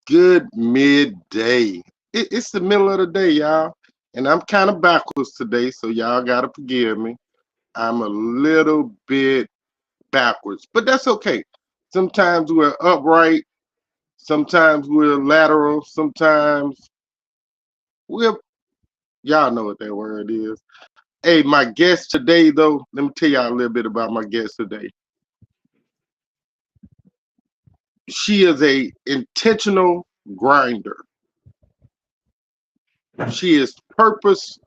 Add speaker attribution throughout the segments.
Speaker 1: Good midday. It's the middle of the day, y'all. And I'm kind of backwards today, so y'all got to forgive me. I'm a little bit backwards, but that's okay. Sometimes we're upright, sometimes we're lateral, sometimes we're, y'all know what that word is. Hey, my guest today, though, let me tell y'all a little bit about my guest today. She is a intentional grinder. She is purposeful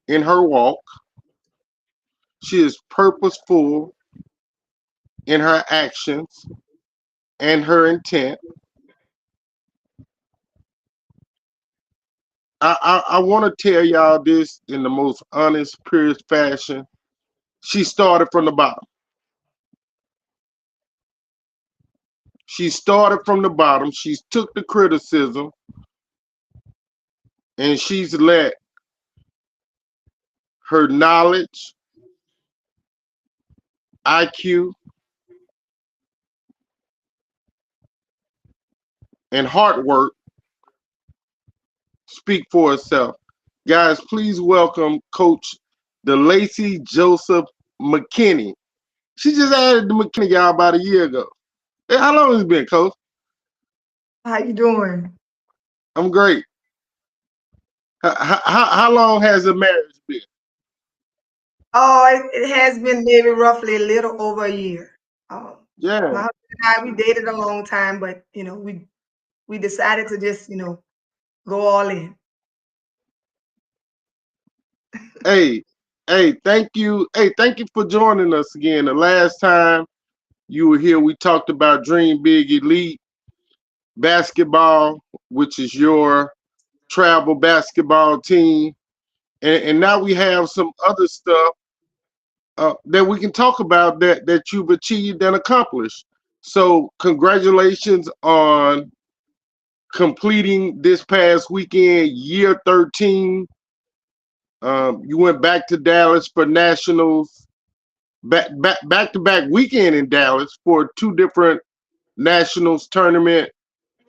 Speaker 1: in her walk. She is purposeful in her actions and her intent. I want to tell y'all this in the most honest, purest fashion. She started from the bottom. She started from the bottom. She's took the criticism and she's let her knowledge, IQ, and hard work speak for herself. Guys, please welcome Coach Delacey Joseph McKinney. She just added the McKinney y'all about a year ago. Hey, how long has it been, Coach?
Speaker 2: How you doing?
Speaker 1: I'm great. How long has the marriage been?
Speaker 2: Oh, it has been maybe roughly a little over a year. Um,
Speaker 1: Yeah.
Speaker 2: my husband and I, we dated a long time, but we decided to just go all in.
Speaker 1: Hey, hey, thank you. Hey, thank you for joining us again. The last time you were here, we talked about Dream Big Elite basketball, which is your travel basketball team. And now we have some other stuff that we can talk about that you've achieved and accomplished. So congratulations on completing this past weekend, year 13. You went back to Dallas for nationals, back to back weekend in Dallas for two different nationals tournament.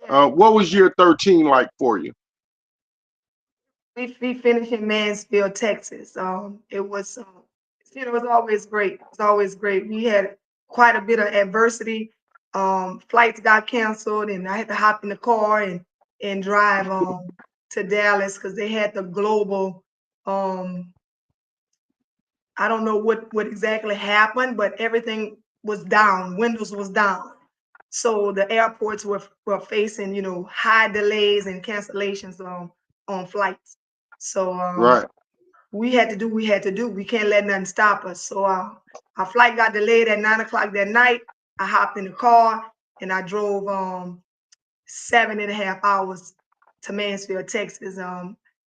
Speaker 2: Yeah,
Speaker 1: What was year 13 like for you?
Speaker 2: we finished in Mansfield, Texas. It was always great. It's always great. We had quite a bit of adversity. Flights got canceled, and I had to hop in the car and drive to Dallas because they had the global. Um, I don't know what exactly happened, but everything was down. Windows was down. So the airports were facing, high delays and cancellations on flights. So
Speaker 1: Right.
Speaker 2: we had to do what we had to do. We can't let nothing stop us. So our flight got delayed at 9 o'clock that night. I hopped in the car and I drove 7.5 hours to Mansfield, Texas.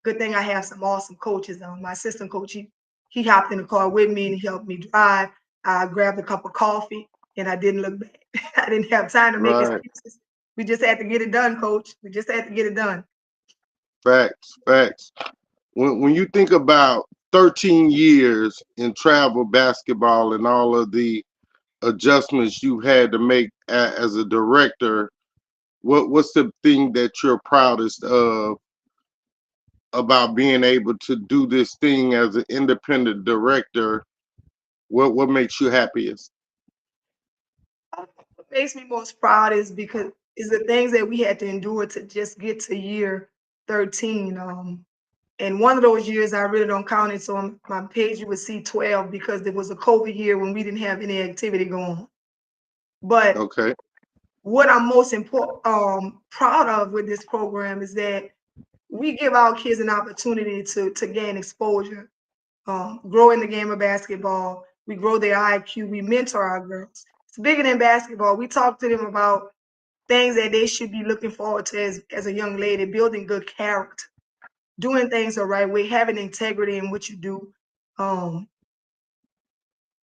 Speaker 2: Good thing I have some awesome coaches. My assistant coach, he hopped in the car with me and he helped me drive. I grabbed a cup of coffee and I didn't look back. I didn't have time to make
Speaker 1: Right.
Speaker 2: excuses. We just had to get it done, coach. We just had to get it done.
Speaker 1: Facts. Facts. When you think about 13 years in travel basketball and all of the adjustments you had to make as a director, what's the thing that you're proudest of about being able to do this thing as an independent director? What makes you happiest?
Speaker 2: What makes me most proud is the things that we had to endure to just get to year 13. And one of those years I really don't count it. So on my page you would see 12 because there was a COVID year when we didn't have any activity going on. But
Speaker 1: Okay.
Speaker 2: what I'm most proud of with this program is that we give our kids an opportunity to gain exposure, grow in the game of basketball. We grow their IQ. We mentor our girls. It's bigger than basketball. We talk to them about things that they should be looking forward to as a young lady, building good character, doing things the right way, having integrity in what you do, um,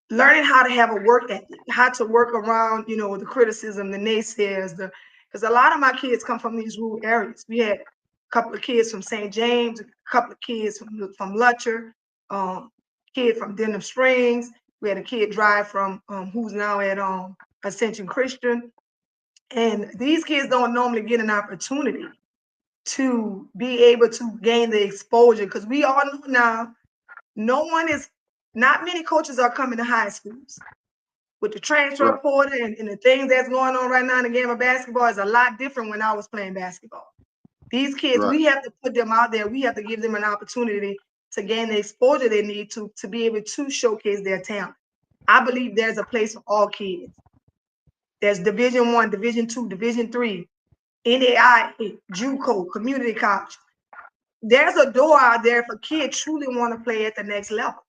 Speaker 2: learning how to have a work ethic, how to work around, the criticism, the naysayers, because a lot of my kids come from these rural areas. We had a couple of kids from St. James, a couple of kids from Lutcher, kid from Denham Springs. We had a kid drive from who's now at Ascension Christian. And these kids don't normally get an opportunity to be able to gain the exposure because we all know now, not many coaches are coming to high schools. With the transfer
Speaker 1: Right.
Speaker 2: portal and the things that's going on right now in the game of basketball is a lot different when I was playing basketball. These kids,
Speaker 1: Right.
Speaker 2: we have to put them out there. We have to give them an opportunity to gain the exposure they need to be able to showcase their talent. I believe there's a place for all kids. There's Division One, Division Two, Division Three, NAI, JUCO, community college. There's a door out there for kids truly want to play at the next level.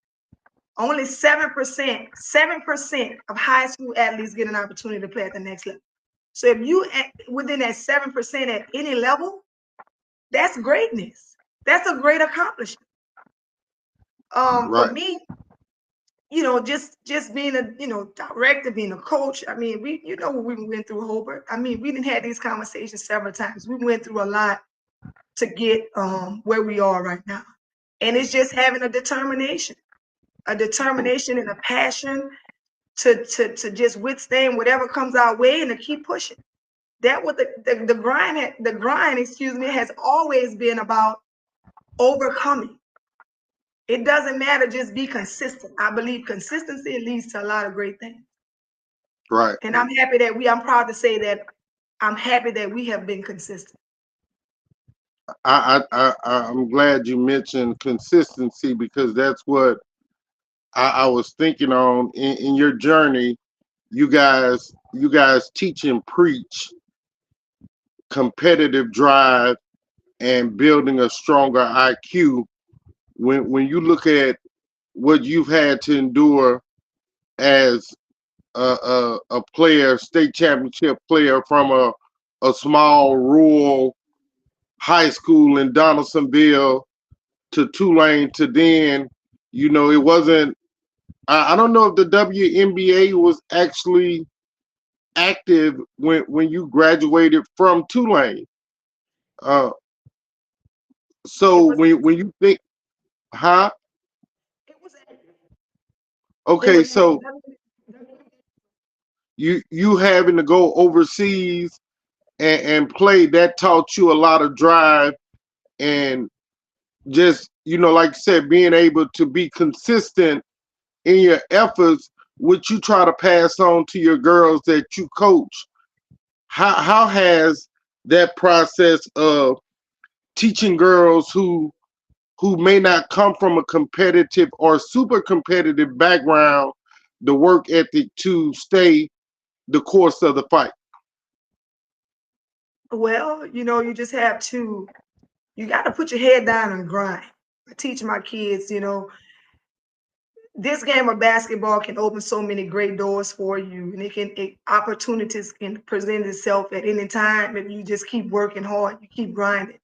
Speaker 2: Only 7% of high school athletes get an opportunity to play at the next level. So if you within that 7% at any level, that's greatness. That's a great accomplishment. For
Speaker 1: Right.
Speaker 2: me, just being a director, being a coach. I mean, what we went through, Hobart. I mean, we didn't have these conversations several times. We went through a lot to get where we are right now, and it's just having a determination and a passion to just withstand whatever comes our way and to keep pushing. That what the grind, excuse me, has always been about overcoming. It doesn't matter, just be consistent. I believe consistency leads to a lot of great things.
Speaker 1: Right.
Speaker 2: And I'm proud to say that I'm happy that we have been consistent.
Speaker 1: I'm glad you mentioned consistency because that's what I was thinking on in your journey. You guys teach and preach competitive drive and building a stronger IQ. When you look at what you've had to endure as a player, state championship player from a small rural high school in Donaldsonville to Tulane to then, it wasn't. I don't know if the WNBA was actually active when you graduated from Tulane. Uh,
Speaker 2: It
Speaker 1: so
Speaker 2: was
Speaker 1: when you think, huh?
Speaker 2: it was it
Speaker 1: Okay,
Speaker 2: was
Speaker 1: so you having to go overseas and play, that taught you a lot of drive and just like you said, being able to be consistent in your efforts, which you try to pass on to your girls that you coach. How has that process of teaching girls who may not come from a competitive or super competitive background the work ethic to stay the course of the fight?
Speaker 2: well, you just have to you got to put your head down and grind. I teach my kids, this game of basketball can open so many great doors for you, and opportunities can present itself at any time if you just keep working hard, you keep grinding.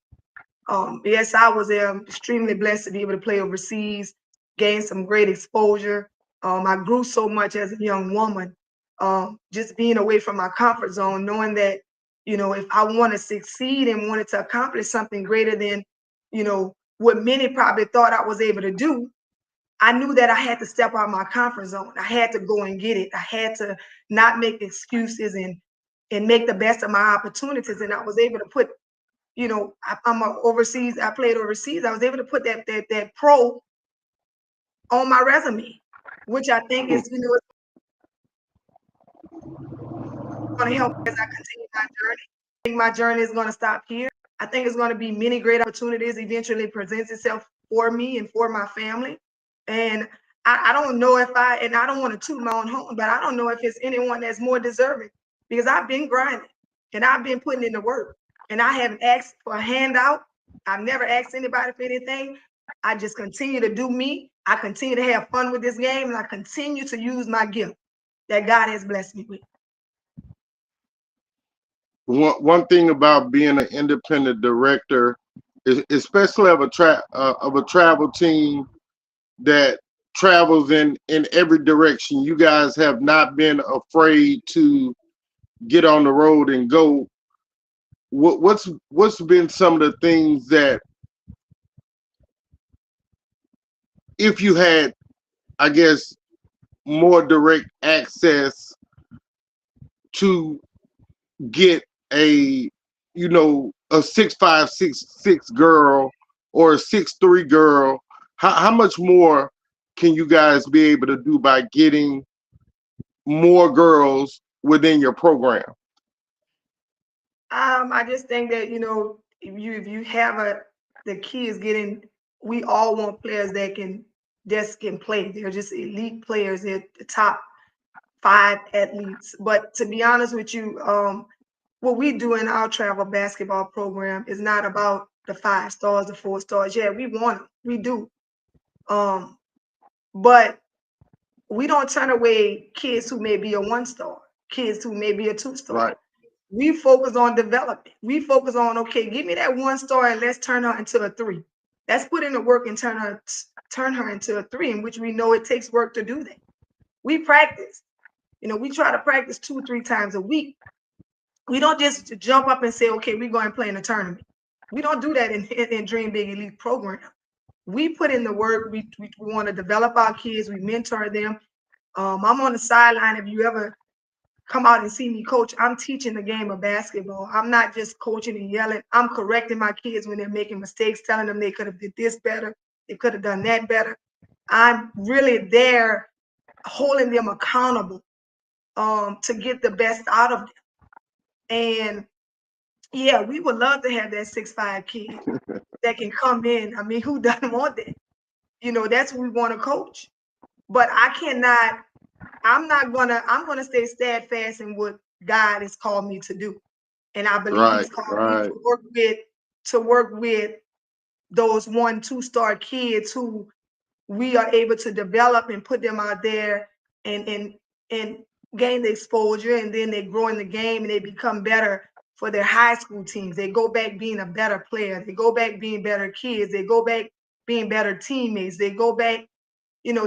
Speaker 2: Yes, I was extremely blessed to be able to play overseas, gain some great exposure. I grew so much as a young woman, just being away from my comfort zone, knowing that, if I want to succeed and wanted to accomplish something greater than, what many probably thought I was able to do, I knew that I had to step out of my comfort zone. I had to go and get it. I had to not make excuses and make the best of my opportunities. And I was able to put I'm overseas. I played overseas. I was able to put that pro on my resume, which I think is going to help as I continue my journey. I think my journey is going to stop here. I think it's going to be many great opportunities eventually presents itself for me and for my family. And I don't know and I don't want to toot my own horn, but I don't know if it's anyone that's more deserving because I've been grinding and I've been putting in the work and I haven't asked for a handout. I've never asked anybody for anything. I just continue to do me. I continue to have fun with this game and I continue to use my gift that God has blessed me with.
Speaker 1: One thing about being an independent director, especially of a travel team that travels in every direction, you guys have not been afraid to get on the road and go. What's been some of the things that, if you had, I guess, more direct access to get a, a 6'5", 6'6" girl or a 6'3" girl? How much more can you guys be able to do by getting more girls within your program?
Speaker 2: I just think that, if you have the kids getting, we all want players that can play. They're just elite players. They're the top 5 athletes. But to be honest with you, what we do in our travel basketball program is not about the 5 stars, the 4 stars. Yeah, we want them. We do. Um, but we don't turn away kids who may be a 1 star, kids who may be a 2 star.
Speaker 1: Right,
Speaker 2: We focus on development. We focus on, okay, give me that 1 star and let's turn her into a 3. Let's put in the work and turn her into a 3, in which we know it takes work to do that. We practice. We try to practice 2, 3 times a week. We don't just jump up and say, okay, we're going to play in a tournament. We don't do that in Dream Big Elite program. We put in the work. We want to develop our kids. We mentor them. I'm on the sideline. If you ever come out and see me coach, I'm teaching the game of basketball. I'm not just coaching and yelling. I'm correcting my kids when they're making mistakes, telling them they could have did this better. They could have done that better. I'm really there holding them accountable to get the best out of them. And yeah, we would love to have that 6'5" kid that can come in. I mean, who doesn't want that? That's what we want to coach. But I'm gonna stay steadfast in what God has called me to do. And I believe
Speaker 1: right,
Speaker 2: He's called me
Speaker 1: right.
Speaker 2: to work with those 1, 2 star kids who we are able to develop and put them out there and gain the exposure, and then they grow in the game and they become better for their high school teams. They go back being a better player. They go back being better kids. They go back being better teammates. They go back,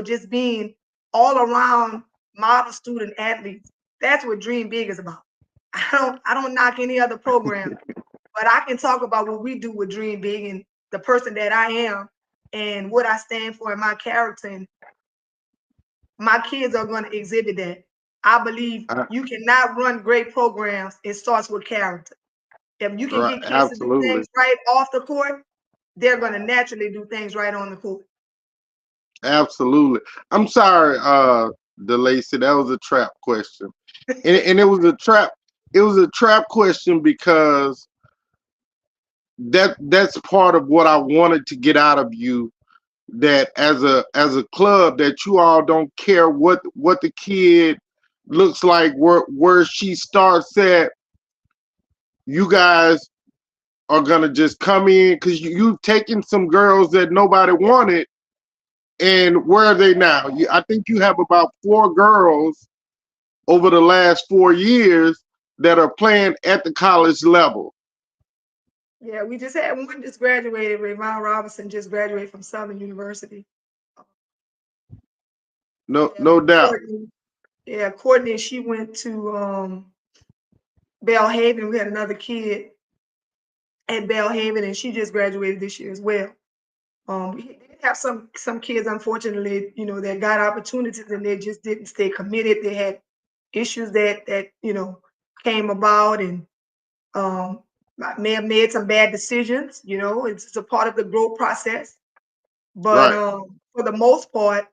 Speaker 2: just being all around model student athletes. That's what Dream Big is about. I don't knock any other program, but I can talk about what we do with Dream Big and the person that I am and what I stand for and my character. And my kids are going to exhibit that. I believe
Speaker 1: I,
Speaker 2: you cannot run great programs. It starts with character. If you can
Speaker 1: right,
Speaker 2: get kids to do
Speaker 1: absolutely,
Speaker 2: things right off the court, they're going to naturally do things right on the court.
Speaker 1: absolutely. I'm sorry, Delacey, that was a trap question, and it was a trap. It was a trap question because that's part of what I wanted to get out of you. That as a club, that you all don't care what the kid looks like, where she starts at. You guys are gonna just come in because you've taken some girls that nobody wanted, and where are they now? I think you have about 4 girls over the last 4 years that are playing at the college level.
Speaker 2: Yeah, we just had one just graduated. Ravon Robinson just graduated from Southern University.
Speaker 1: No,
Speaker 2: Yeah,
Speaker 1: no doubt.
Speaker 2: Courtney. Yeah, Courtney. She went to Belhaven. We had another kid at Belhaven, and she just graduated this year as well. We did have some kids, unfortunately, that got opportunities and they just didn't stay committed. They had issues that came about, and um, may have made some bad decisions. It's a part of the growth process. But
Speaker 1: Right,
Speaker 2: for the most part,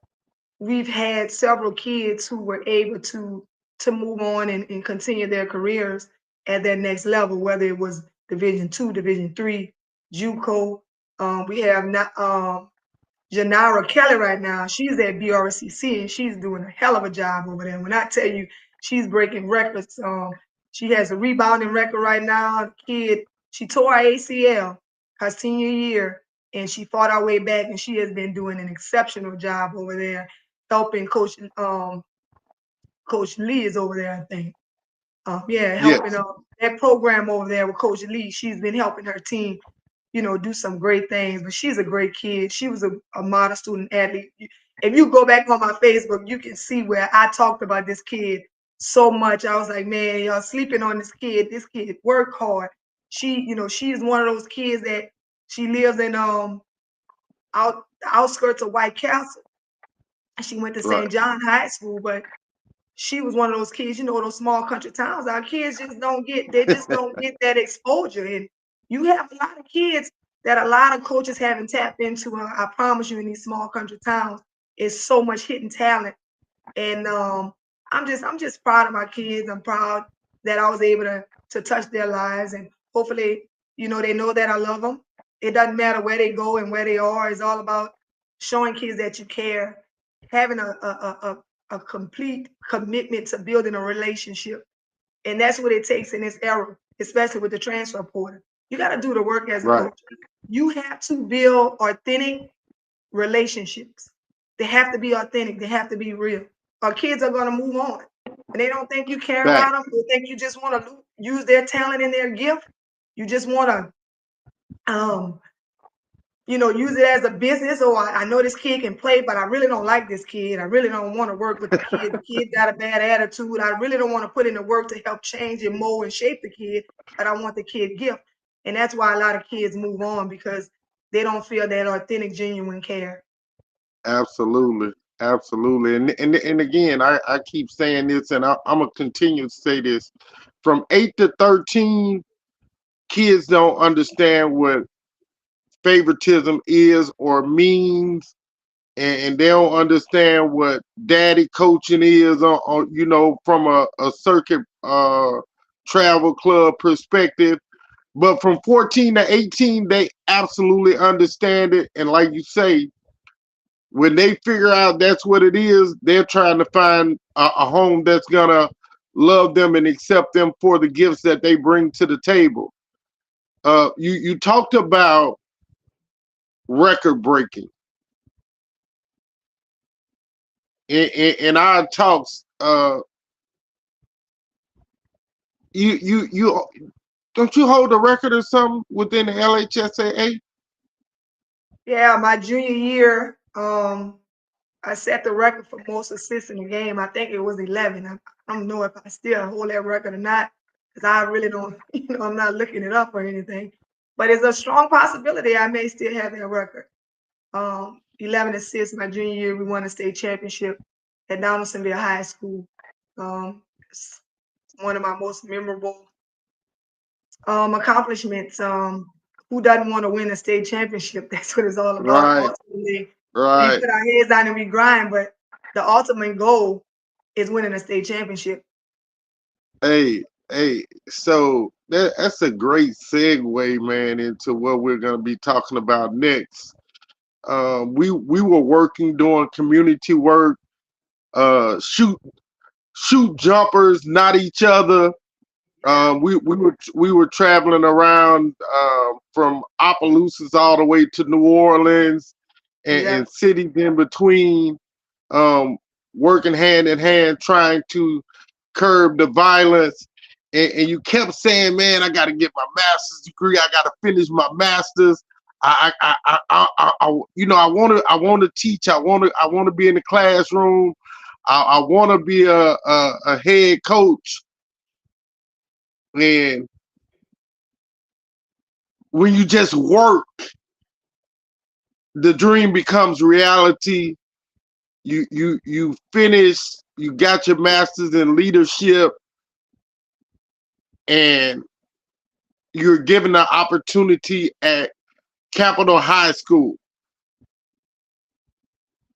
Speaker 2: we've had several kids who were able to move on and continue their careers at that next level, whether it was Division 2, Division 3, JUCO. We have not Janara Kelly right now. She's at BRCC and she's doing a hell of a job over there. When I tell you she's breaking records, she has a rebounding record right now. The kid, she tore her ACL her senior year and she fought her way back, and she has been doing an exceptional job over there, helping Coach Lee is over there, I think. Yeah, helping
Speaker 1: yes,
Speaker 2: that program over there with Coach Lee. She's been helping her team, do some great things. But she's a great kid. She was a model student athlete. If you go back on my Facebook, you can see where I talked about this kid so much. I was like, man, y'all sleeping on this kid. This kid worked hard. She's one of those kids that she lives in the outskirts of White Castle. She went to
Speaker 1: right,
Speaker 2: St. John High School, but she was one of those kids, those small country towns. Our kids they just don't get that exposure. And you have a lot of kids that a lot of coaches haven't tapped into. I promise you, in these small country towns, is so much hidden talent. And I'm just proud of my kids. I'm proud that I was able to touch their lives, and hopefully, they know that I love them. It doesn't matter where they go and where they are. It's all about showing kids that you care, having a complete commitment to building a relationship. And that's what it takes in this era, especially with the transfer portal. You got to do the work as a
Speaker 1: Right.
Speaker 2: coach. You have to build authentic relationships. They have to be authentic. They have to be real. Our kids are going to move on. And they don't think you care
Speaker 1: Back.
Speaker 2: about them. They think you just want to use their talent and their gift. You just want to use it as a business. Or I know this kid can play, but I really don't like this kid. I really don't want to work with the kid. The kid got a bad attitude. I really don't want to put in the work to help change and mold and shape the kid, but I want the kid gift. And that's why a lot of kids move on, because they don't feel that authentic, genuine care.
Speaker 1: Absolutely. Absolutely. And again, I keep saying this, and I'm gonna continue to say this. From 8 to 13, kids don't understand what favoritism is or means, and they don't understand what daddy coaching is from a circuit travel club perspective. But from 14 to 18, they absolutely understand it. And like you say, when they figure out that's what it is, they're trying to find a home that's gonna love them and accept them for the gifts that they bring to the table. You talked about record breaking in our talks. You don't you hold a record or something within the LHSAA?
Speaker 2: Yeah, my junior year, I set the record for most assists in the game. I think it was 11. I don't know if I still hold that record or not, because I really don't, I'm not looking it up or anything. But it's a strong possibility I may still have that record. 11 assists my junior year. We won a state championship at Donaldsonville High School. It's one of my most memorable accomplishments. Who doesn't want to win a state championship? That's what it's all about.
Speaker 1: Right,
Speaker 2: Ultimately, we
Speaker 1: right.
Speaker 2: put our heads down and we grind, but the ultimate goal is winning a state championship.
Speaker 1: Hey. So that's a great segue, man, into what we're gonna be talking about next. We were working doing community work, shoot jumpers, not each other.
Speaker 2: Yeah,
Speaker 1: We were traveling around from Opelousas all the way to New Orleans
Speaker 2: yeah,
Speaker 1: and cities in between, um, working hand in hand, trying to curb the violence. And you kept saying, "Man, I got to get my master's degree. I got to finish my master's. I want to teach. I want to be in the classroom. I want to be a head coach." And when you just work, the dream becomes reality. You finish. You got your master's in leadership, and you're given an opportunity at Capitol High School.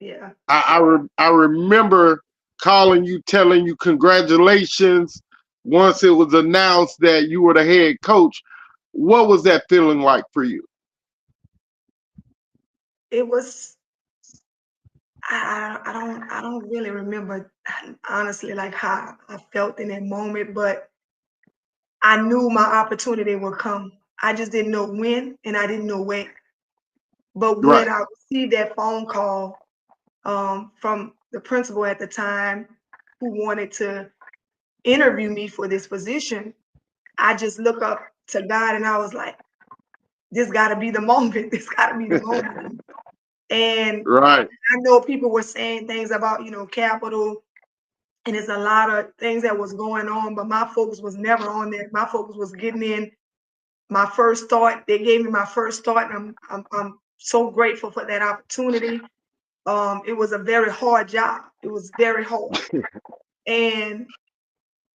Speaker 2: yeah.
Speaker 1: I remember calling you, telling you congratulations once it was announced that you were the head coach. What was that feeling like for you?
Speaker 2: It was. I don't really remember honestly like how I felt in that moment, but I knew my opportunity would come. I just didn't know when and I didn't know where. But when
Speaker 1: Right.
Speaker 2: I received that phone call from the principal at the time, who wanted to interview me for this position, I just looked up to God and I was like, this got to be the moment. This got to be the moment. And
Speaker 1: Right.
Speaker 2: I know people were saying things about, capital, and it's a lot of things that was going on, but my focus was never on that. My focus was getting in my first start. They gave me my first start, and I'm so grateful for that opportunity. It was a very hard job. It was very hard. And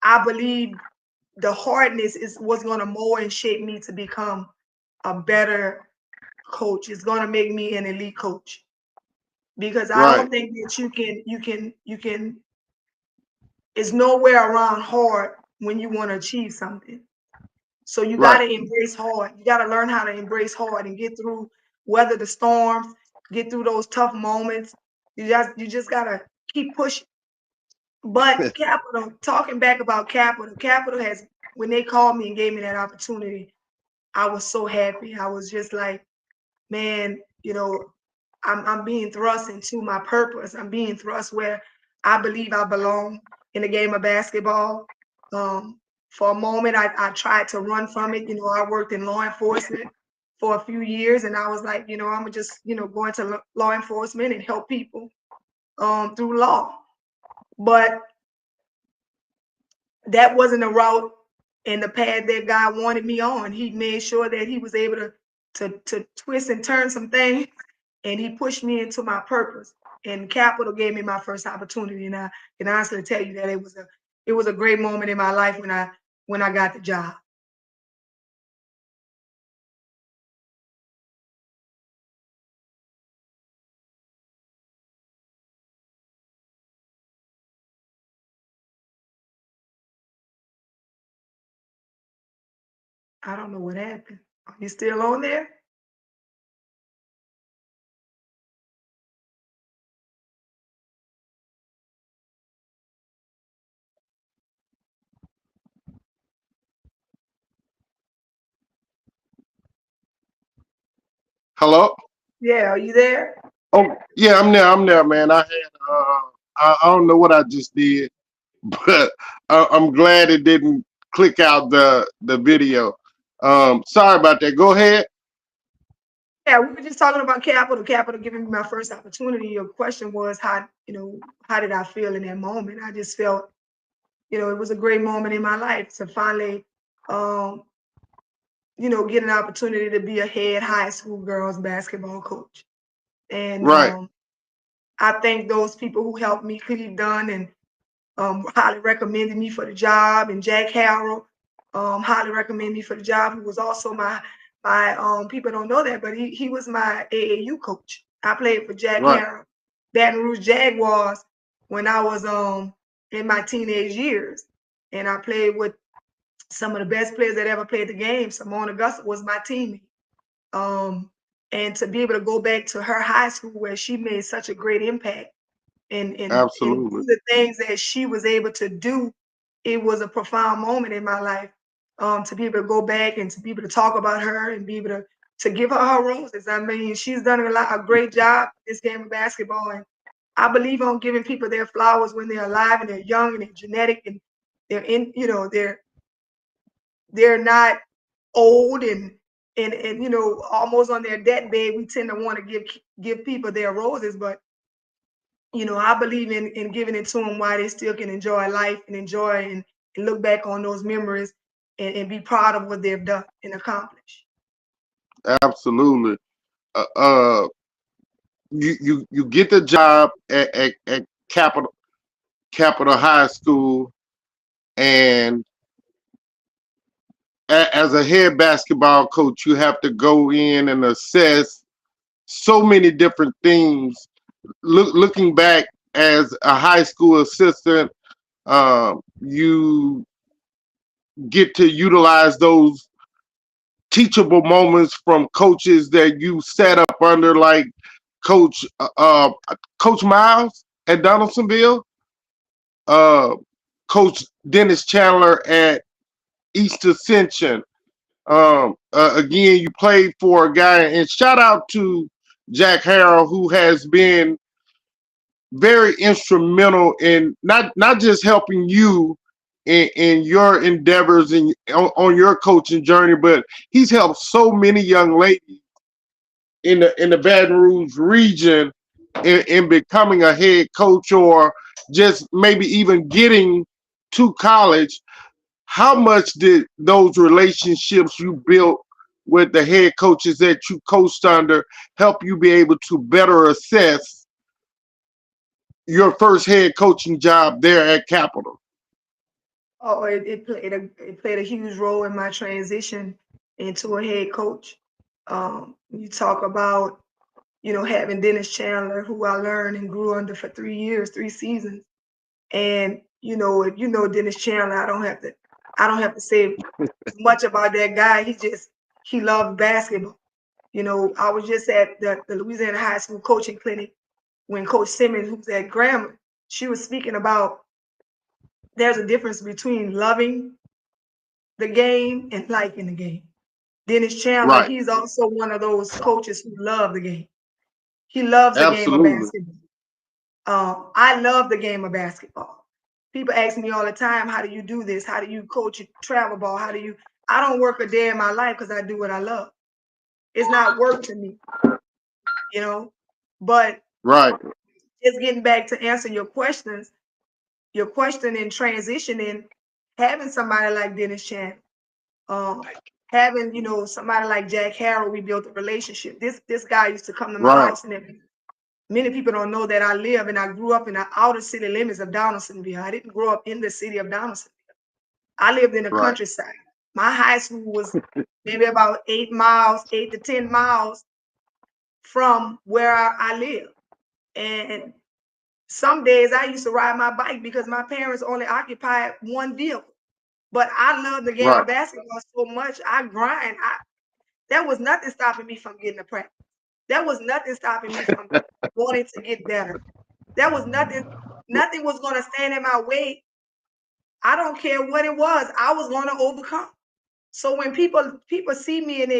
Speaker 2: I believe the hardness is what's going to mold and shape me to become a better coach. It's going to make me an elite coach, because I
Speaker 1: Right.
Speaker 2: don't think that you can it's nowhere around hard when you want to achieve something. So you got
Speaker 1: Right.
Speaker 2: to embrace hard. You got to learn how to embrace hard and get through, weather the storms, get through those tough moments. You just got to keep pushing. But Capital, talking back about Capital, Capital has, when they called me and gave me that opportunity, I was so happy. I was just like, man, I'm being thrust into my purpose. I'm being thrust where I believe I belong in the game of basketball. For a moment, I tried to run from it. I worked in law enforcement for a few years, and I was like, I'm gonna just, go into law enforcement and help people through law. But that wasn't a route and the path that God wanted me on. He made sure that he was able to twist and turn some things, and he pushed me into my purpose. And Capital gave me my first opportunity, and I can honestly tell you that it was a great moment in my life when I got the job. I don't know what happened. Are you still on there?
Speaker 1: Hello.
Speaker 2: Yeah, are you there?
Speaker 1: Oh yeah, I'm there. I'm there, man. I don't know what I just did, but I'm glad it didn't click out the video. Sorry about that. Go ahead.
Speaker 2: Yeah, we were just talking about Capital. Capital giving me my first opportunity. Your question was how did I feel in that moment? I just felt, it was a great moment in my life to finally, um, get an opportunity to be a head high school girls basketball coach. And
Speaker 1: Right.
Speaker 2: I thank those people who helped me, Cleve Dunn, and highly recommended me for the job, and Jack Harrell highly recommended me for the job, who was also my people don't know that, but he was my AAU coach. I played for Jack
Speaker 1: Right.
Speaker 2: Harrell, Baton Rouge Jaguars, when I was in my teenage years. And I played with some of the best players that ever played the game. Simone Augusta was my teammate. Um, and to be able to go back to her high school where she made such a great impact and
Speaker 1: Absolutely.
Speaker 2: do the things that she was able to do, it was a profound moment in my life. To be able to go back and to be able to talk about her and be able to give her her roses. I mean, she's done a great job in this game of basketball, and I believe on giving people their flowers when they're alive and they're young and they're genetic and they're in, they're not old and almost on their deathbed. We tend to want to give people their roses, but I believe in giving it to them while they still can enjoy life and enjoy and look back on those memories and be proud of what they've done and accomplished.
Speaker 1: Absolutely. Uh, uh, you get the job at Capital High School, and as a head basketball coach, you have to go in and assess so many different things. Looking back as a high school assistant, you get to utilize those teachable moments from coaches that you sat up under, like Coach Coach Miles at Donaldsonville, uh, Coach Dennis Chandler at East Ascension. Again, you played for a guy, and shout out to Jack Harrell, who has been very instrumental in not just helping you in your endeavors and on your coaching journey, but he's helped so many young ladies in the Baton Rouge region in becoming a head coach, or just maybe even getting to college. How much did those relationships you built with the head coaches that you coached under help you be able to better assess your first head coaching job there at Capital?
Speaker 2: Oh, it played a huge role in my transition into a head coach. You talk about, having Dennis Chandler, who I learned and grew under for 3 years, 3 seasons. And if you know Dennis Chandler, I don't have to say much about that guy. He loved basketball. I was just at the Louisiana High School coaching clinic when Coach Simmons, who's at Grammar, she was speaking about there's a difference between loving the game and liking the game. Dennis Chandler,
Speaker 1: Right.
Speaker 2: he's also one of those coaches who love the game. He loves the game of
Speaker 1: Absolutely.
Speaker 2: basketball. I love the game of basketball. People ask me all the time, how do you do this? How do you coach a travel ball? I don't work a day in my life because I do what I love. It's not work to me, you know. But
Speaker 1: Right.
Speaker 2: just getting back to answer your question in transitioning, having somebody like Dennis Chan, um, having, somebody like Jack Harrell, we built a relationship. This guy used to come to my
Speaker 1: Right.
Speaker 2: house, and many people don't know that I live and I grew up in the outer city limits of Donaldsonville. I didn't grow up in the city of Donaldsonville. I lived in the
Speaker 1: Right.
Speaker 2: countryside. My high school was maybe about 8 miles, 8 to 10 miles from where I live. And some days I used to ride my bike because my parents only occupied one vehicle. But I love the game
Speaker 1: Right.
Speaker 2: of basketball so much. I grind. There was nothing stopping me from getting a practice. There was nothing stopping me from wanting to get better. There was nothing was going to stand in my way. I don't care what it was. I was going to overcome. So when people see me and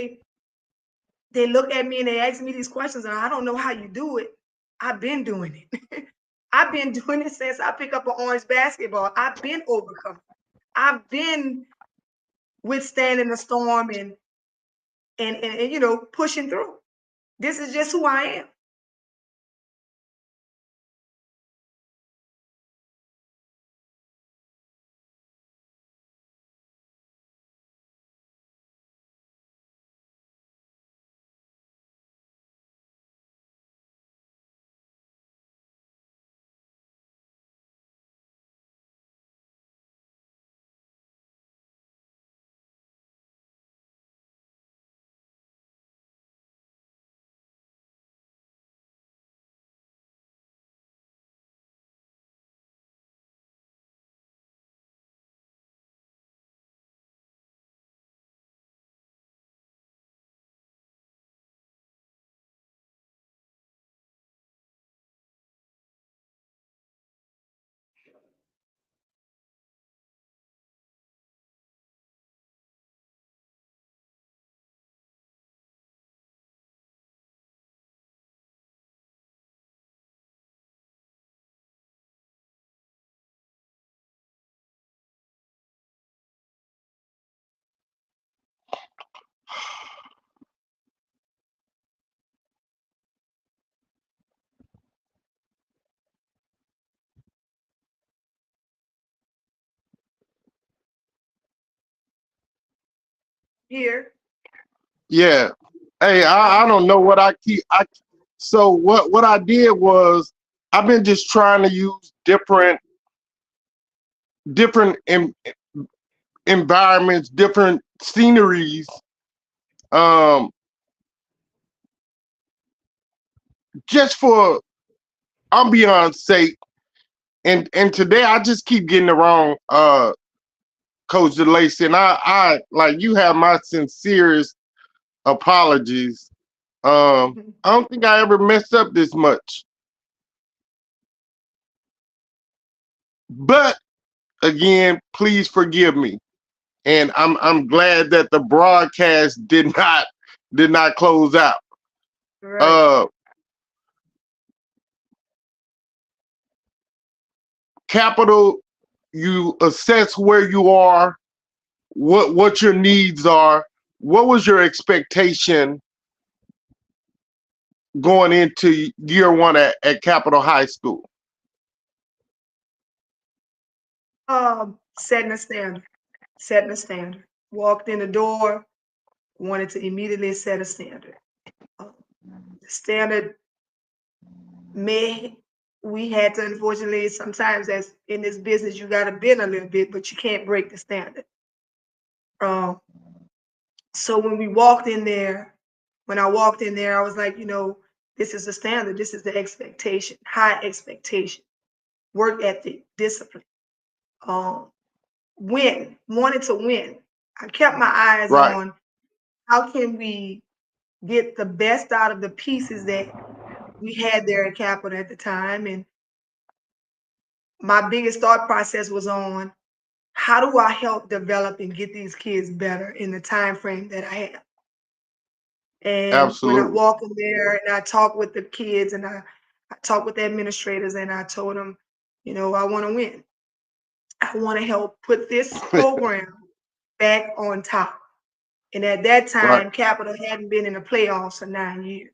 Speaker 2: they look at me and they ask me these questions and I don't know how you do it. I've been doing it. I've been doing it since I picked up an orange basketball. I've been overcome. I've been withstanding the storm and pushing through. This is just who I am. Here.
Speaker 1: Yeah. Hey, I
Speaker 2: Okay.
Speaker 1: don't know what so what I did was I've been just trying to use different environments, different sceneries, um, just for ambiance sake. And today I just keep getting it wrong, Coach Delacey. And I like you have my sincerest apologies. I don't think I ever messed up this much. But again, please forgive me. And I'm glad that the broadcast did not close out.
Speaker 2: Right.
Speaker 1: Uh Capital, you assess where you are, what your needs are. What was your expectation going into year one at Capital High School?
Speaker 2: Setting a standard. Setting a standard. Walked in the door, wanted to immediately set a standard. The standard may we had to, unfortunately, sometimes as in this business, you got to bend a little bit, but you can't break the standard. Um, so when I walked in there, I was like, this is the standard, this is the expectation, high expectation, work ethic, discipline, um, wanted to win. I kept my eyes
Speaker 1: Right.
Speaker 2: on how can we get the best out of the pieces that we had there at Capital at the time. And my biggest thought process was on how do I help develop and get these kids better in the time frame that I have. And when I
Speaker 1: Absolutely.
Speaker 2: walk in there and I talk with the kids and I talk with the administrators and I told them, I want to win. I want to help put this program back on top. And at that
Speaker 1: Right.
Speaker 2: time, Capital hadn't been in the playoffs for 9 years.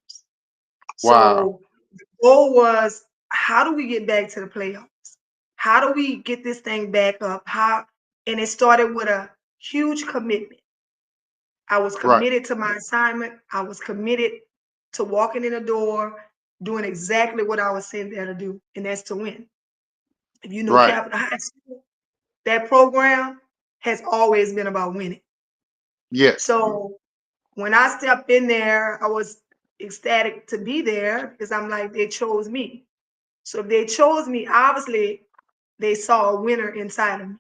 Speaker 1: Wow.
Speaker 2: So the goal was, how do we get back to the playoffs? How do we get this thing back up? And it started with a huge commitment. I was
Speaker 1: Right.
Speaker 2: committed to my assignment. I was committed to walking in the door, doing exactly what I was sent there to do, and that's to win. If you know
Speaker 1: Right.
Speaker 2: Capital High School, that program has always been about winning.
Speaker 1: Yes.
Speaker 2: So when I stepped in there, I was ecstatic to be there because I'm like, they chose me. So if they chose me, obviously they saw a winner inside of me.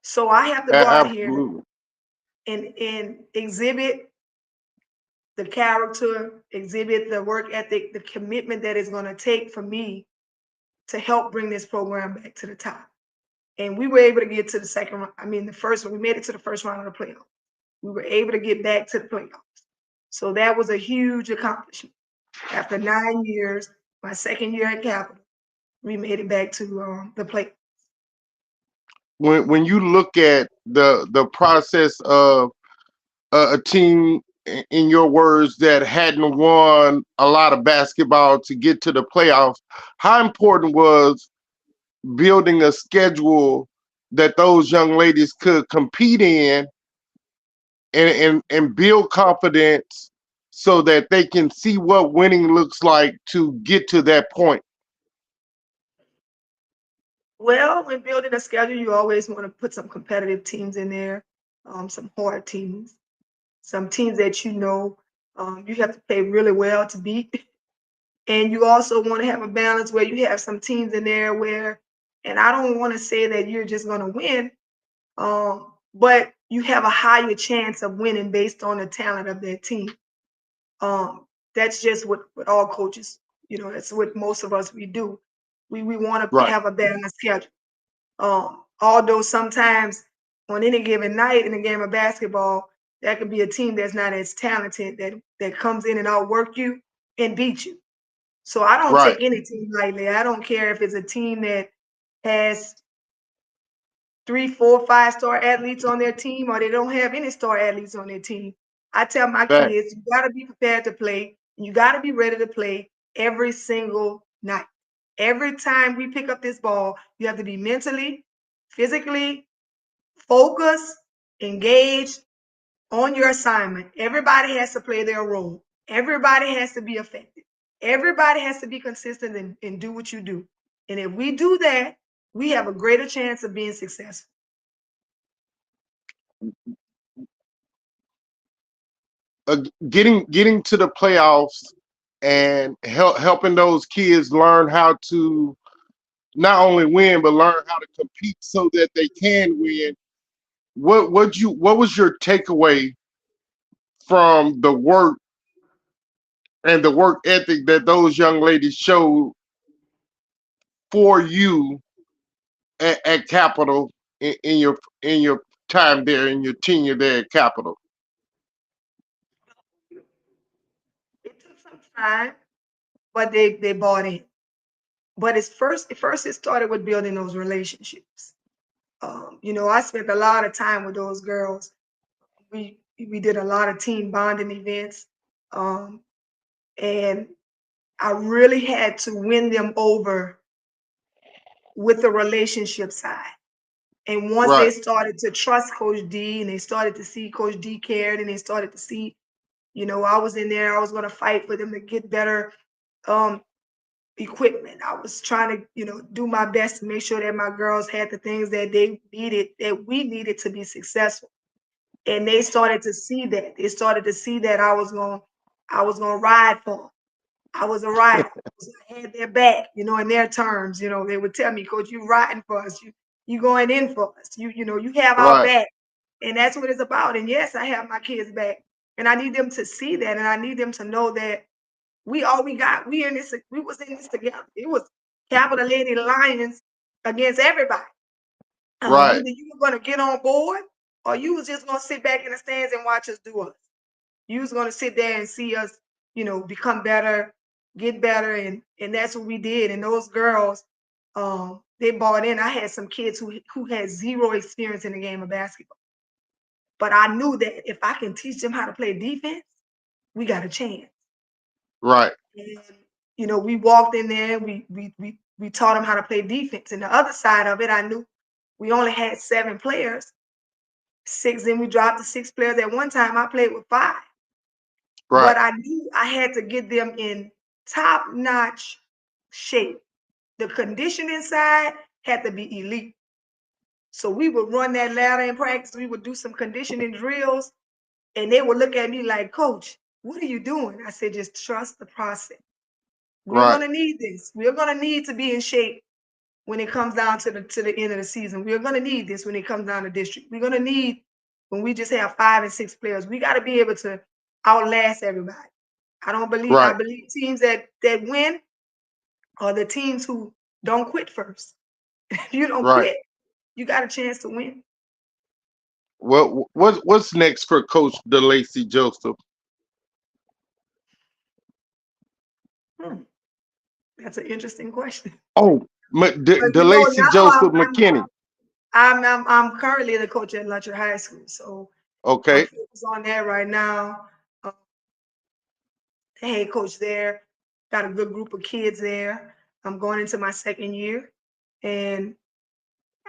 Speaker 2: So I have to go out here
Speaker 1: Absolutely.
Speaker 2: and exhibit the character, exhibit the work ethic, the commitment that it's going to take for me to help bring this program back to the top. And we were able to get to the second round. I mean, the first one, we made it to the first round of the playoffs. We were able to get back to the playoffs. So that was a huge accomplishment. After 9 years, my second year at Capital, we made it back to the playoffs.
Speaker 1: When you look at the process of a team, in your words, that hadn't won a lot of basketball to get to the playoffs, how important was building a schedule that those young ladies could compete in and build confidence so that they can see what winning looks like to get to that point?
Speaker 2: Well, when building a schedule, you always want to put some competitive teams in there, some hard teams, some teams that you have to play really well to beat. And you also want to have a balance where you have some teams in there where, and I don't want to say that you're just going to win, but you have a higher chance of winning based on the talent of that team. Um, that's just what all coaches, that's what most of us we do. We want to
Speaker 1: Right.
Speaker 2: have a balanced schedule. Although sometimes on any given night in a game of basketball, that could be a team that's not as talented that comes in and outwork you and beat you. So I don't
Speaker 1: Right.
Speaker 2: take any team lightly. I don't care if it's a team that has 3, 4, 5 star athletes on their team or they don't have any star athletes on their team. I tell my
Speaker 1: Fact.
Speaker 2: kids, you got to be prepared to play. You got to be ready to play every single night. Every time we pick up this ball, you have to be mentally, physically focused, engaged on your assignment. Everybody has to play their role. Everybody has to be effective. Everybody has to be consistent and do what you do. And if we do that, we have a greater chance of being successful.
Speaker 1: uh, getting to the playoffs and helping those kids learn how to not only win but learn how to compete so that they can win. What was your takeaway from the work and the work ethic that those young ladies showed for you at Capital in your time there, in your tenure there at Capital?
Speaker 2: It took some time, but they bought in. But first it started with building those relationships. I spent a lot of time with those girls. We did a lot of team bonding events, um, and I really had to win them over with the relationship side. And once they
Speaker 1: Right.
Speaker 2: started to trust Coach D and they started to see Coach D cared and they started to see, I was in there, I was going to fight for them to get better. Um, equipment. I was trying to, do my best to make sure that my girls had the things that they needed, that we needed to be successful. And they started to see that. They started to see that I was gonna ride for them. I was a rider. I had their back, in their terms. They would tell me, Coach, you riding for us. You going in for us. You have our
Speaker 1: Right.
Speaker 2: back. And that's what it's about. And yes, I have my kids back. And I need them to see that. And I need them to know that we all we got. We was in this together. It was Capital Lady Lions against everybody.
Speaker 1: Right.
Speaker 2: Either you were gonna get on board or you was just gonna sit back in the stands and watch us do us. You was gonna sit there and see us, become better, get better, and that's what we did. And those girls, they bought in. I had some kids who had zero experience in the game of basketball, but I knew that if I can teach them how to play defense, we got a chance.
Speaker 1: Right.
Speaker 2: And we walked in there. We taught them how to play defense. And the other side of it, I knew we only had 7 players. Six, then we dropped to 6 players at one time. I played with 5.
Speaker 1: Right.
Speaker 2: But I knew I had to get them in top-notch shape. The conditioning side had to be elite. So we would run that ladder in practice. We would do some conditioning drills, and they would look at me like, Coach, what are you doing? I said, just trust the process. We're
Speaker 1: Right.
Speaker 2: gonna need this. We're gonna need to be in shape when it comes down to the end of the season. We're gonna need this when it comes down to district. We're gonna need when we just have 5 and 6 players. We got to be able to outlast everybody. I
Speaker 1: Right.
Speaker 2: believe teams that win are the teams who don't quit first. If you don't
Speaker 1: Right.
Speaker 2: quit, you got a chance to win.
Speaker 1: What's next for Coach Delacey Joseph?
Speaker 2: Hmm, that's an interesting question.
Speaker 1: Oh,
Speaker 2: But
Speaker 1: Delacey
Speaker 2: now
Speaker 1: Joseph McKinney.
Speaker 2: I'm currently the coach at Lutcher High School, so I'm
Speaker 1: Okay.
Speaker 2: focused on that right now. The head coach there, got a good group of kids there. I'm going into my second year, and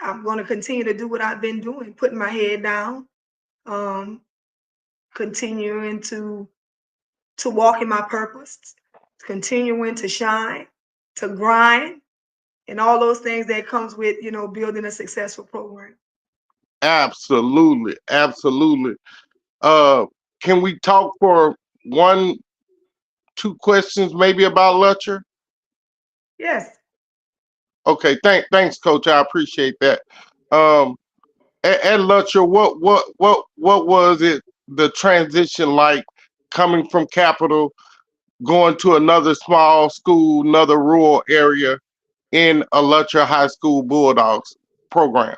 Speaker 2: I'm going to continue to do what I've been doing, putting my head down, um, continuing to walk in my purpose, continuing to shine, to grind, and all those things that comes with building a successful program.
Speaker 1: Absolutely. Absolutely. Uh, can we talk for one, two questions maybe about Lutcher?
Speaker 2: Yes.
Speaker 1: Okay. Thanks, Coach. I appreciate that. Um, at Lutcher, what was it? The transition like coming from Capital, going to another small school, another rural area in a Lutcher High School Bulldogs program.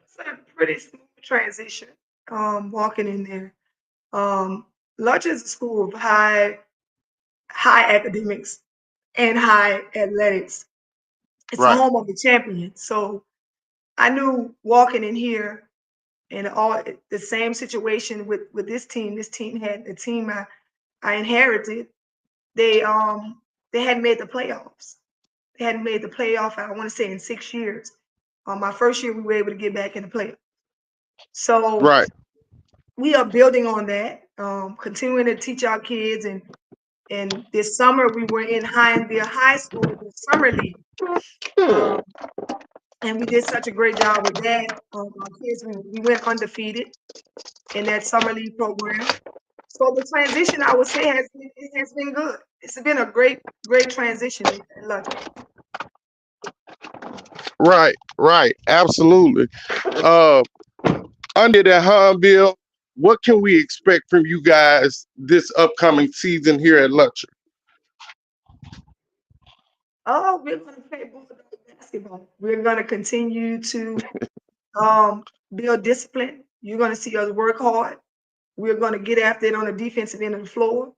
Speaker 2: It's a pretty smooth transition. Walking in there. Um, Lutch is a school of high academics and high athletics. It's a
Speaker 1: Right.
Speaker 2: home of the champions. So I knew walking in here and all the same situation with this team. This team had the team I inherited. They hadn't made the playoffs. They hadn't made the playoff. I want to say in 6 years. My first year we were able to get back in the playoff. So
Speaker 1: Right.
Speaker 2: we are building on that, continuing to teach our kids. And this summer we were in Hineville High School with summer league. Um, and we did such a great job with that. Our kids, we went undefeated in that summer league program. So the transition, I would say, has been good. It's been a great transition at Lutcher.
Speaker 1: Right. Right. Absolutely. Uh, under the Humville, what can we expect from you guys this upcoming season here at Lutcher?
Speaker 2: Oh, we're going to play Bulldog basketball. We're going to continue to build discipline. You're going to see us work hard. We're going to get after it on the defensive end of the floor.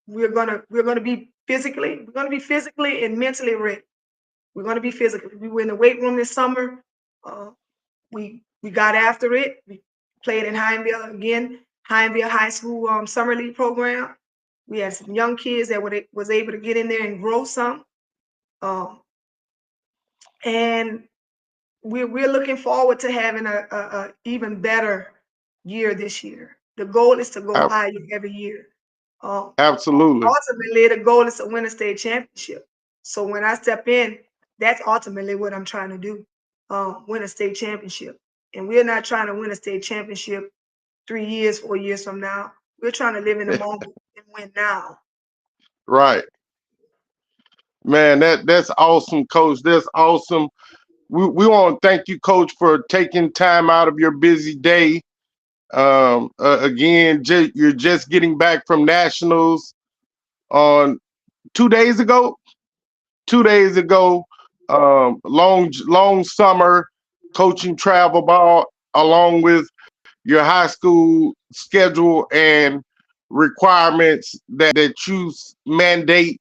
Speaker 2: We're going to be physically and mentally ready. We're going to be physical. We were in the weight room this summer. Uh, we got after it. We played in Hineville again, Hineville High School summer league program. We had some young kids that was able to get in there and grow some. Um, and we're looking forward to having a even better year this year. The goal is to go
Speaker 1: Ab-
Speaker 2: higher every year. Um,
Speaker 1: Absolutely.
Speaker 2: Ultimately, the goal is to win a state championship. So when I step in, that's ultimately what I'm trying to do, win a state championship. And we're not trying to win a state championship 3 years, 4 years from now. We're trying to live in the moment and win now.
Speaker 1: Right. Man, that's awesome, coach. That's awesome. We want to thank you, coach, for taking time out of your busy day. Again, you're just getting back from nationals on 2 days ago. 2 days ago, long summer coaching travel ball along with your high school schedule and requirements that you mandate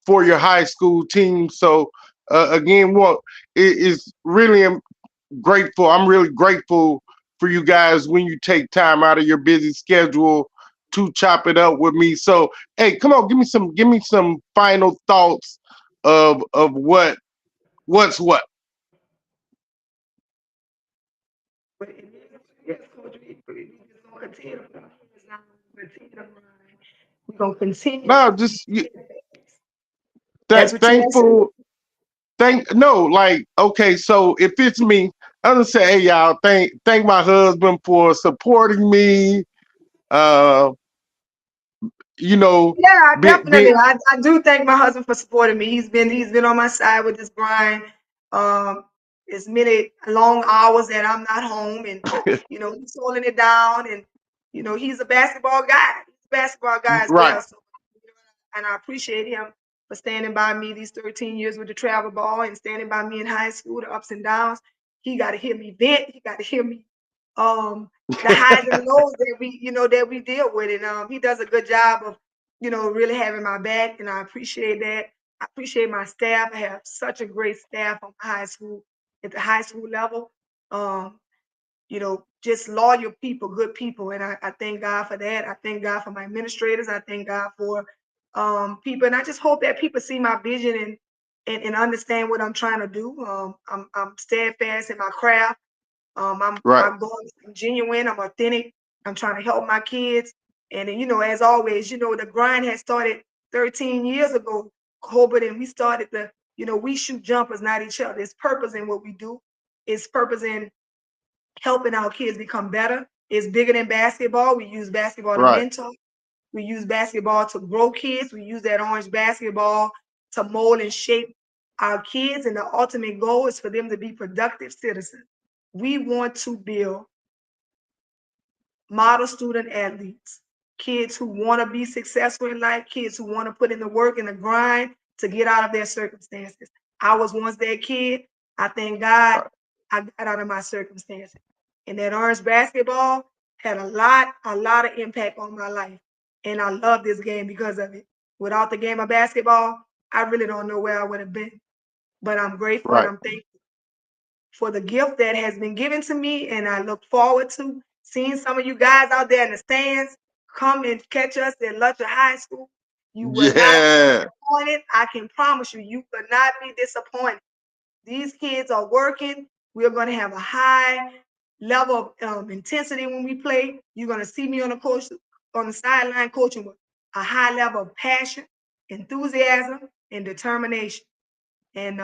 Speaker 1: for your high school team. So again, what is really grateful. I'm really grateful for you guys when you take time out of your busy schedule to chop it up with me. So, hey, come on, give me some final thoughts of what's what.
Speaker 2: But yes, Coach, we just gonna continue to grind. Continue to grind. We're gonna continue
Speaker 1: No,
Speaker 2: to
Speaker 1: just
Speaker 2: get fast. That's what you answered.
Speaker 1: thankful. No, like okay, so if it's me, I'm gonna say, hey y'all, thank my husband for supporting me. Uh, you know,
Speaker 2: Yeah, definitely.
Speaker 1: be
Speaker 2: I do thank my husband for supporting me. He's been on my side with this grind. It's many long hours that I'm not home, and he's holding it down. And he's a basketball guy. He's a basketball guy as
Speaker 1: right,
Speaker 2: well. So, and I appreciate him for standing by me these 13 years with the travel ball and standing by me in high school, the ups and downs. He got to hear me vent. He got to hear me um the highs and lows that we deal with. And he does a good job of really having my back, and I appreciate that. I appreciate my staff. I have such a great staff on high school at the high school level. Um, just loyal people, good people. And I thank God for that. I thank God for my administrators. I thank God for people. And I just hope that people see my vision and understand what I'm trying to do. I'm steadfast in my craft.
Speaker 1: right,
Speaker 2: I'm genuine, I'm authentic, I'm trying to help my kids. And as always, the grind has started 13 years ago, Colbert, and we started we shoot jumpers, not each other. It's purpose in what we do. It's purpose in helping our kids become better. It's bigger than basketball. We use basketball to
Speaker 1: right,
Speaker 2: mentor. We use basketball to grow kids. We use that orange basketball to mold and shape our kids. And the ultimate goal is for them to be productive citizens. We want to build model student athletes, kids who want to be successful in life, kids who want to put in the work and the grind to get out of their circumstances. I was once that kid. I thank God
Speaker 1: right,
Speaker 2: I got out of my circumstances. And that orange basketball had a lot of impact on my life. And I love this game because of it. Without the game of basketball, I really don't know where I would have been. But I'm grateful and
Speaker 1: right.
Speaker 2: I'm thankful for the gift that has been given to me. And I look forward to seeing some of you guys out there in the stands come and catch us at Lutcher High School. You will not be
Speaker 1: Yeah,
Speaker 2: disappointed. I can promise you, you will not be disappointed. These kids are working. We're going to have a high level of intensity when we play. You're going to see me on the sideline coaching with a high level of passion, enthusiasm, and determination. And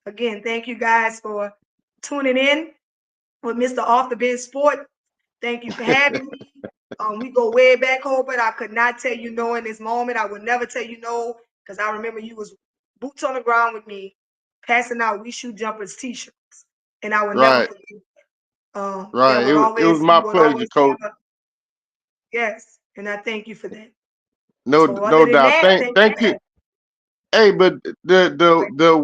Speaker 2: again, thank you guys for tuning in with Mr. Off the Bench Sport. Thank you for having me. We go way back, but I could not tell you no in this moment. I would never tell you no because I remember you was boots on the ground with me, passing out We Shoot Jumpers t-shirts, and I would never
Speaker 1: right,
Speaker 2: forget. There
Speaker 1: right.
Speaker 2: would
Speaker 1: It was
Speaker 2: always
Speaker 1: my
Speaker 2: you would
Speaker 1: pleasure,
Speaker 2: always
Speaker 1: coach.
Speaker 2: have a yes, and I thank you for that.
Speaker 1: No,
Speaker 2: So other
Speaker 1: no
Speaker 2: than
Speaker 1: doubt.
Speaker 2: that, thank
Speaker 1: Thank you. Hey, but the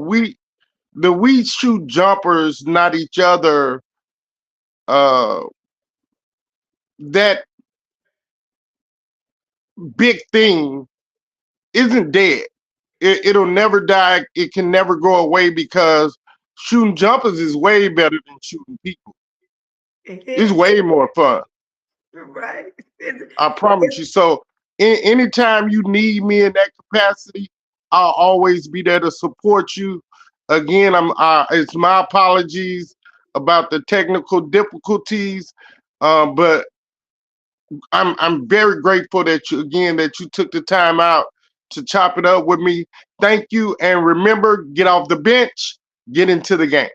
Speaker 1: we shoot jumpers, not each other. Uh, that big thing isn't dead. It'll never die. It can never go away because shooting jumpers is way better than shooting people.
Speaker 2: it
Speaker 1: It's
Speaker 2: is
Speaker 1: way more fun.
Speaker 2: right.
Speaker 1: I promise you. So anytime you need me in that capacity, I'll always be there to support you. Again, it's my apologies about the technical difficulties, but I'm very grateful that you took the time out to chop it up with me. Thank you, and remember, get off the bench, get into the game.